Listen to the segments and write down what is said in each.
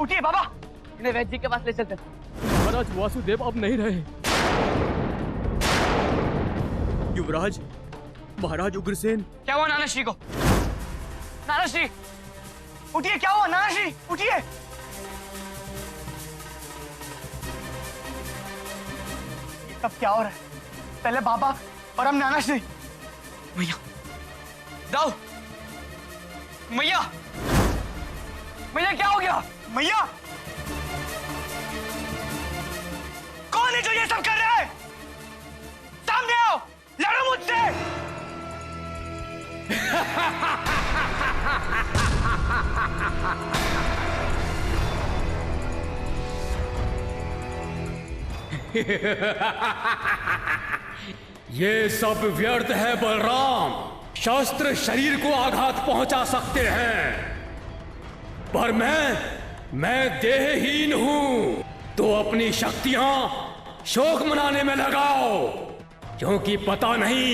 उठिए बाबा, इन्हें वैद्य जी के पास ले चलते। महाराज वासुदेव अब नहीं रहे। युवराज, महाराज उग्रसेन। क्या हुआ नाना श्री को? नाना श्री उठिए, क्या हुआ नाना श्री, उठिए। सब क्या हो रहा है? पहले बाबा और हम नाना श्री। मैया दाऊ, मैया, मैया क्या हो गया? मैया कौन है जो ये सब कर रहा है? सामने आओ, लड़ो मुझसे। ये सब व्यर्थ है बलराम। शस्त्र शरीर को आघात पहुंचा सकते हैं, पर मैं देहहीन हूं, तो अपनी शक्तियां शोक मनाने में लगाओ, क्योंकि पता नहीं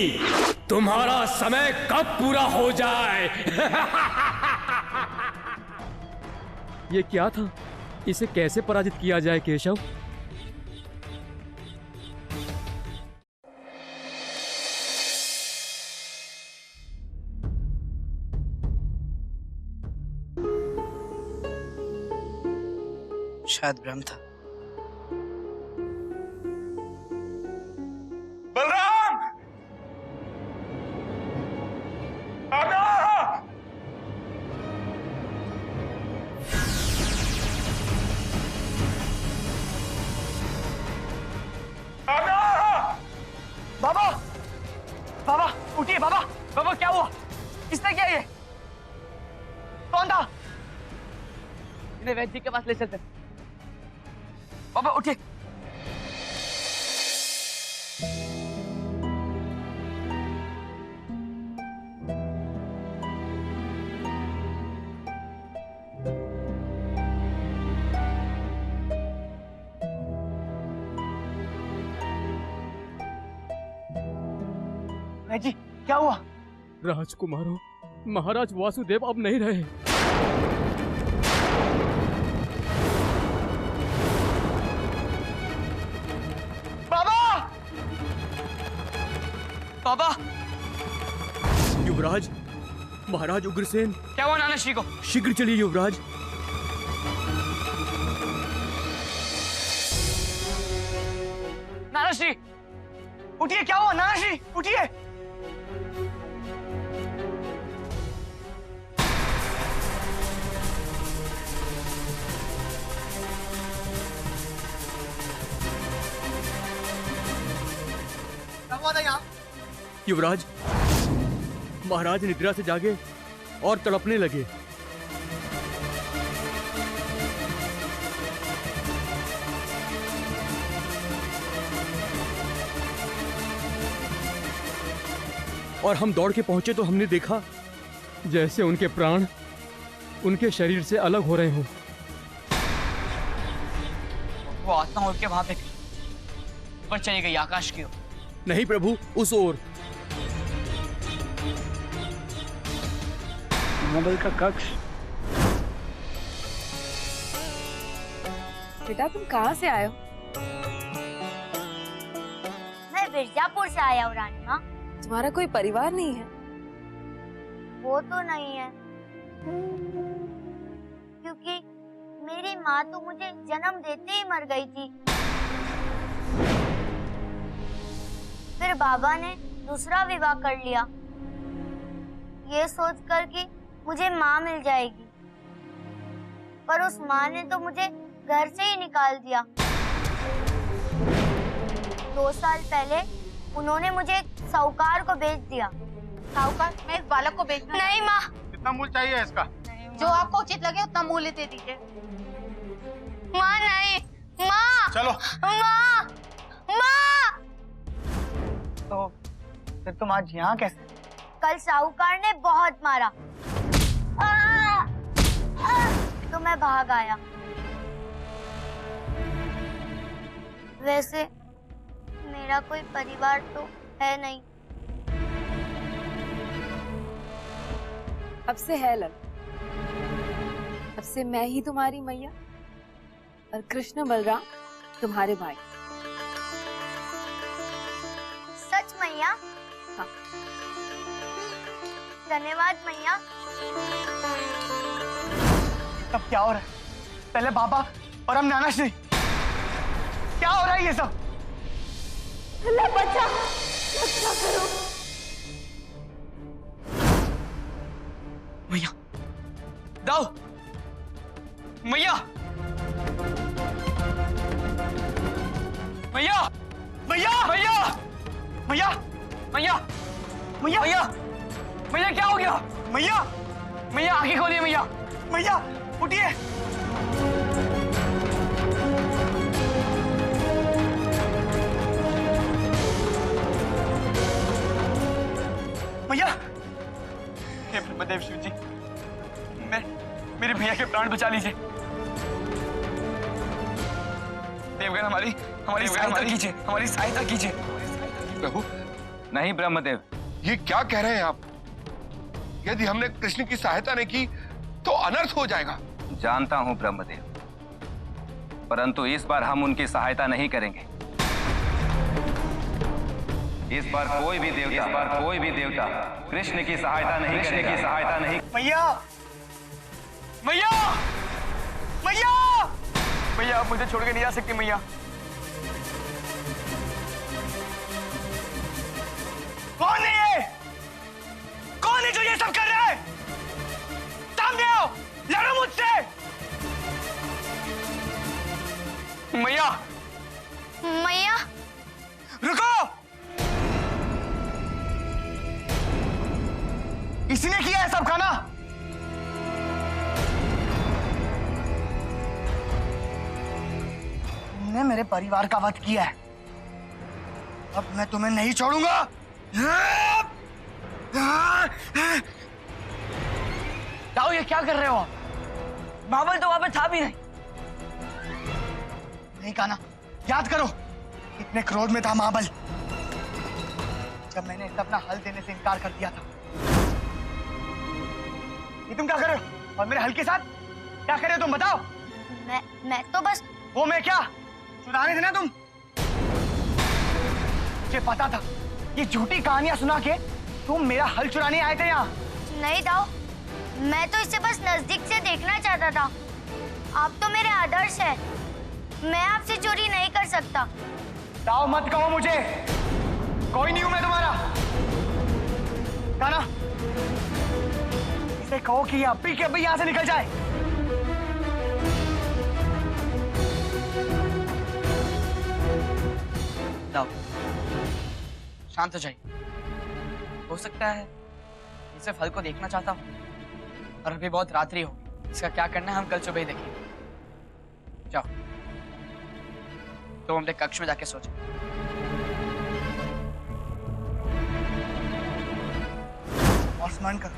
तुम्हारा समय कब पूरा हो जाए। ये क्या था? इसे कैसे पराजित किया जाए केशव? शायद भ्रम था। बलराम! बाबा! बाबा, उठिए बाबा! बाबा क्या हुआ? किसने किया ये? कौन था? इन्हें वैद्य जी के पास ले चलते। बाबा उठिए। जी क्या हुआ? राजकुमारों, महाराज वासुदेव अब नहीं रहे। बाबा! बाबा! युवराज, महाराज उग्रसेन। क्या हुआ नाना श्री को? शीघ्र चलिए युवराज। नाना श्री उठिए, क्या हुआ नाना श्री, उठिए। युवराज, महाराज निद्रा से जागे और तड़पने लगे। और हम दौड़ के पहुंचे तो हमने देखा जैसे उनके प्राण उनके शरीर से अलग हो रहे हों। वो आत्मा उठ के वहां पे ऊपर चली गई, आकाश की ओर। नहीं प्रभु, उस ओर। नोबल का कक्ष। बेटा तुम कहाँ से आए हो? मैं मिर्जापुर से आया हूँ रानी माँ। तुम्हारा कोई परिवार नहीं है? वो तो नहीं है, क्योंकि मेरी माँ तो मुझे जन्म देते ही मर गई थी। फिर बाबा ने दूसरा विवाह कर लिया, ये सोचकर कि मुझे माँ मिल जाएगी, पर उस माँ ने तो मुझे घर से ही निकाल दिया। 2 साल पहले उन्होंने मुझे साहूकार को बेच दिया। साहूकार, मैं इस बालक को बेचना नहीं माँ। कितना मूल्य चाहिए इसका? जो आपको उचित लगे उतना मूल्य दे दीजिए। माँ नहीं, माँ। चलो। माँ, माँ। तो फिर तुम आज यहाँ कैसे? कल साहूकार ने बहुत मारा, तो मैं भाग आया। वैसे मेरा कोई परिवार तो है नहीं। अब से है लल, अब से मैं ही तुम्हारी मैया और कृष्ण बलराम तुम्हारे भाई। सच मैया? हाँ। धन्यवाद मैया। तब क्या हो रहा है? पहले बाबा और हम नाना श्री, क्या हो रहा है ये सब? बच्चा करो। मैया, दाऊ, मैया, मैया, मैया, मैया, मैया, मैया, मैया, मैया, मैया, क्या हो गया? मैया, मैया, आंखें खोलिए मैया, मैया, उठिए। मैया, हे ब्रह्मदेव शिव जी, मेरे भैया के प्राण बचा लीजिए। देवगण हमारी सहायता कीजिए। प्रभु, नहीं ब्रह्मदेव, ये क्या कह रहे हैं आप? यदि हमने कृष्ण की सहायता नहीं की तो अनर्थ हो जाएगा। जानता हूं ब्रह्मदेव, परंतु इस बार हम उनकी सहायता नहीं करेंगे। इस बार कोई भी देवता कृष्ण की सहायता नहीं। मैया, मैया, मैया, मैया, आप मुझे छोड़ के नहीं जा सकती मैया। कौन है ये? कौन है जो ये सब कर रहा है? सामने आओ, लड़ो मुझसे। मैया, मैया, रुको। इसी ने किया है सब खाना। तुमने मेरे परिवार का वध किया है, अब मैं तुम्हें नहीं छोड़ूंगा। जाओ, ये क्या कर रहे हो आप? महाबल तो वहां पे था भी नहीं। नहीं काना, याद करो कितने क्रोध में था महाबल जब मैंने इसे अपना हल देने से इनकार कर दिया था। ये तुम क्या कर रहे हो? और मेरे हल के साथ क्या कर रहे हो तुम? बताओ। मैं तो बस। वो मैं क्या चुराने थे ना तुम? मुझे पता था ये झूठी कहानियां सुना के तुम मेरा हल चुराने आए थे यहाँ। नहीं दाऊ, मैं तो इसे बस नजदीक से देखना चाहता था। आप तो मेरे आदर्श है, मैं आपसे चोरी नहीं कर सकता। दाऊ मत कहो मुझे, कोई नहीं हूं मैं तुम्हारा। काना, इसे कहो कि ये अभी के अभी यहाँ से निकल जाए। दाऊ, शांत हो जाइए। हो सकता है इसे फल को देखना चाहता हूँ और अभी बहुत रात्रि हो। इसका क्या करना है हम कल सुबह ही देखेंगे। जाओ, तो हम अपने कक्ष में जाके सो जाए। और स्मरण करो,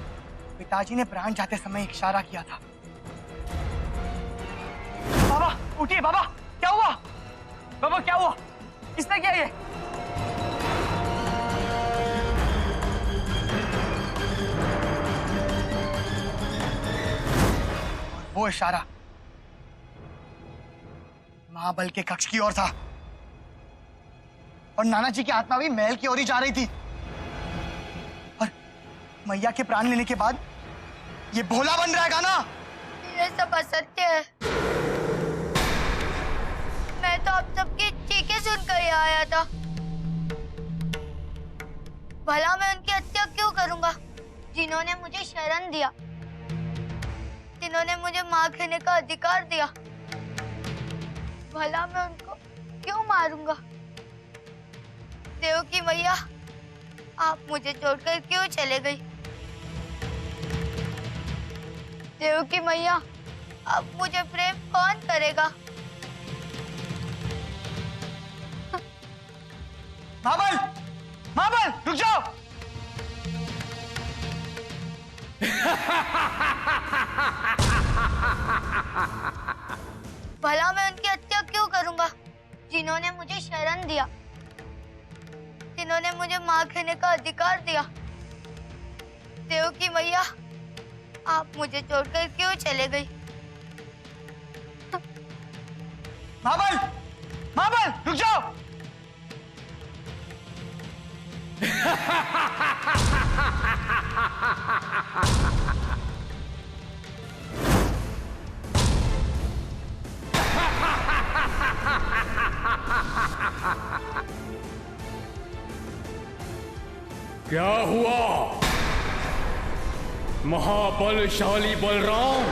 पिताजी ने प्राण जाते समय एक इशारा किया था। बाबा उठिए। बाबा क्या हुआ? बाबा क्या हुआ? किसने किया ये? और वो इशारा महाबल के कक्ष की ओर था और नाना जी की आत्मा भी महल की ओर ही जा रही थी। और मैया के प्राण लेने के बाद ये भोला बन रहा है गाना। ये सब असत्य है। मैं तो आप सबकी चीखें सुनकर ही आया था। भला मैं उनकी हत्या क्यों करूंगा जिन्होंने मुझे शरण दिया, जिन्होंने मुझे मां कहने का अधिकार दिया। भला मैं उनको क्यों मारूंगा? देव की मैया, आप मुझे छोड़कर क्यों चले गई? देव की मैया, अब मुझे प्रेम कौन करेगा? महाबल, महाबल रुक जाओ। भला मैं उनकी हत्या क्यों करूंगा जिन्होंने मुझे शरण दिया, जिन्होंने मुझे मां कहने का अधिकार दिया। देव की मैया, आप मुझे छोड़कर क्यों चले गई? महाबल, महाबल, रुक जाओ। क्या हुआ? महाबलशाली बलराम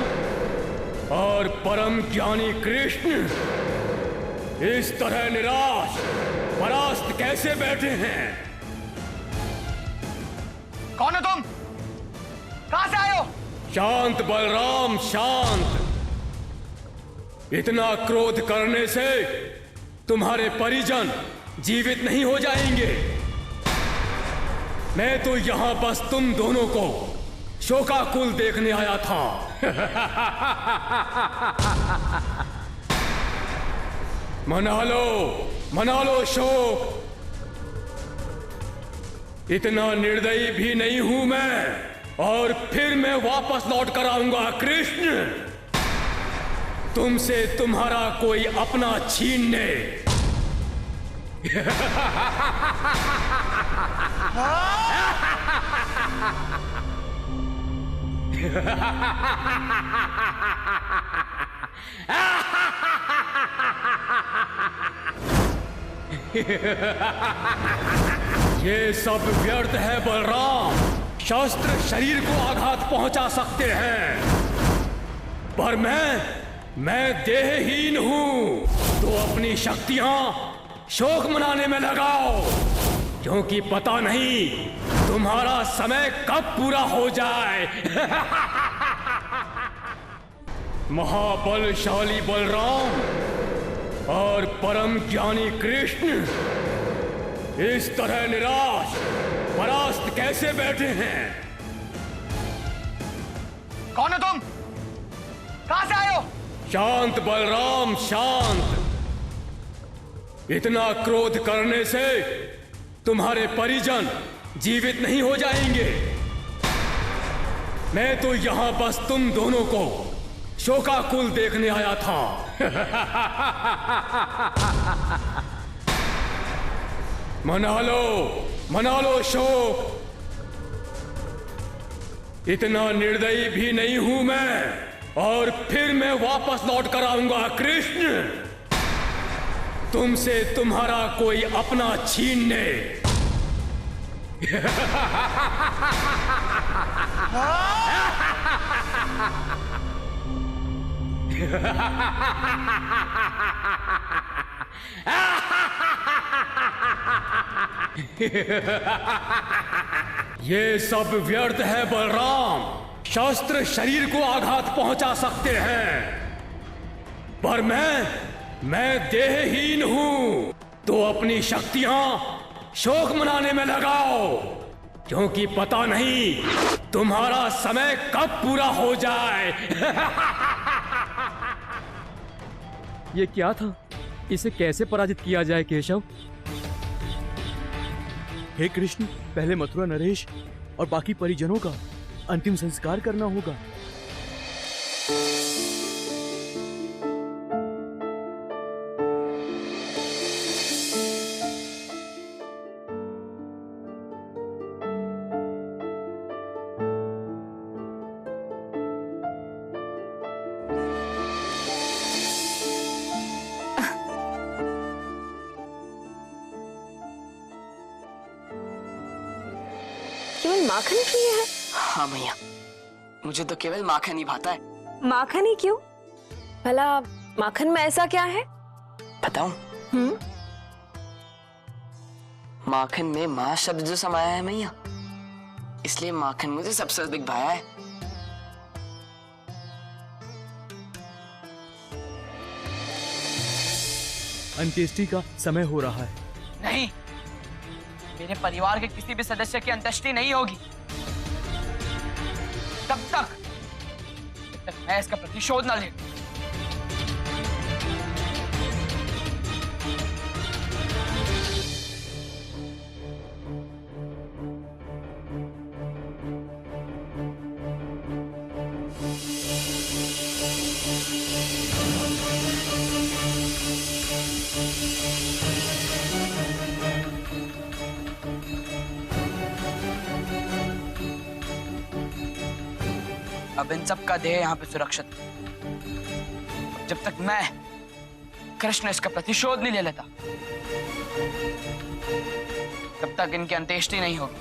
और परम ज्ञानी कृष्ण इस तरह निराश परास्त कैसे बैठे हैं? कौन हो तुम? कहां से आए हो? शांत बलराम, शांत। इतना क्रोध करने से तुम्हारे परिजन जीवित नहीं हो जाएंगे। मैं तो यहां बस तुम दोनों को शोकाकुल देखने आया था। मना लो शोक। इतना निर्दयी भी नहीं हूं मैं, और फिर मैं वापस लौट कर आऊंगा कृष्ण, तुमसे तुम्हारा कोई अपना छीनने। ये सब व्यर्थ है बलराम। शस्त्र शरीर को आघात पहुंचा सकते हैं, पर मैं देहहीन हूं। तो अपनी शक्तियां शोक मनाने में लगाओ, क्योंकि पता नहीं तुम्हारा समय कब पूरा हो जाए। महाबलशाली बलराम और परम ज्ञानी कृष्ण इस तरह निराश परास्त कैसे बैठे हैं? कौन हो तुम? कहां से आए हो? शांत बलराम, शांत। इतना क्रोध करने से तुम्हारे परिजन जीवित नहीं हो जाएंगे। मैं तो यहां बस तुम दोनों को शोकाकुल देखने आया था। मना लो शोक। इतना निर्दयी भी नहीं हूं मैं, और फिर मैं वापस लौट कर आऊंगा कृष्ण, तुमसे तुम्हारा कोई अपना छीनने। ये सब व्यर्थ है बलराम। शस्त्र शरीर को आघात पहुंचा सकते हैं, पर मैं देहहीन हूं। तो अपनी शक्तियां शोक मनाने में लगाओ, क्योंकि पता नहीं तुम्हारा समय कब पूरा हो जाए। ये क्या था? इसे कैसे पराजित किया जाए केशव? हे कृष्ण, पहले मथुरा नरेश और बाकी परिजनों का अंतिम संस्कार करना होगा। केवल माखन ही है? हाँ मैया, मुझे तो केवल माखन ही भाता है। माखन ही क्यों? भला माखन में ऐसा क्या है? बताऊं? माखन में माँ शब्द जो समाया है मैया, इसलिए माखन मुझे सबसे अधिक भाया है। अंत्येष्टि का समय हो रहा है। नहीं, मेरे परिवार के किसी भी सदस्य की अंत्येष्टि नहीं होगी जब तक मैं इसका प्रतिशोध न ले। अब इन सब का देह यहाँ पे सुरक्षित है। जब तक मैं कृष्ण इसका प्रतिशोध नहीं ले लेता तब तक इनकी अंत्येष्टि नहीं होगी।